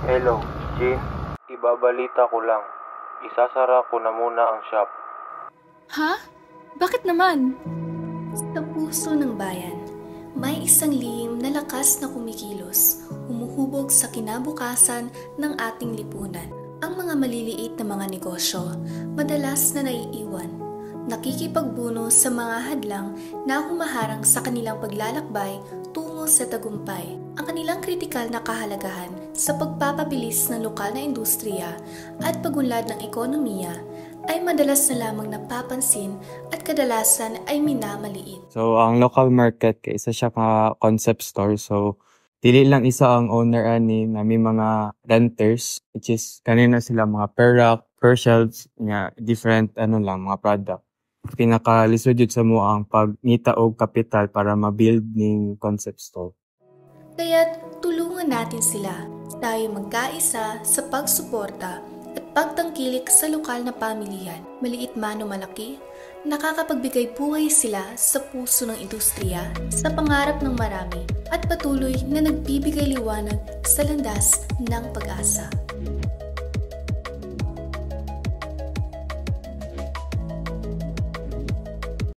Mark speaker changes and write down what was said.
Speaker 1: Hello, Jean. Ibabalita ko lang. Isasara ko na muna ang shop.
Speaker 2: Ha? Bakit naman?
Speaker 3: Sa puso ng bayan, may isang lihim na lakas na kumikilos, humuhubog sa kinabukasan ng ating lipunan. Ang mga maliliit na mga negosyo, madalas na naiiwan, nakikipagbuno sa mga hadlang na humaharang sa kanilang paglalakbay tungo sa tagumpay. Ang kanilang kritikal na kahalagahan sa pagpapabilis ng lokal na industriya at pagunlad ng ekonomiya ay madalas na lamang napapansin at kadalasan ay minamaliit.
Speaker 4: So, ang local market kay isa siya ka concept store. So, dili lang isa ang owner ani na may mga renters, which is kanina sila mga per rack, per shelves, nga different mga product. Pinakalisod yun sa mo ang pagngita og kapital para ma-build ning concept store.
Speaker 3: Kaya't tulungan natin sila, tayo magkaisa sa pagsuporta at pagtangkilik sa lokal na pamilihan. Maliit man o malaki, nakakapagbigay buhay sila sa puso ng industriya, sa pangarap ng marami, at patuloy na nagbibigay liwanag sa landas ng pag-asa.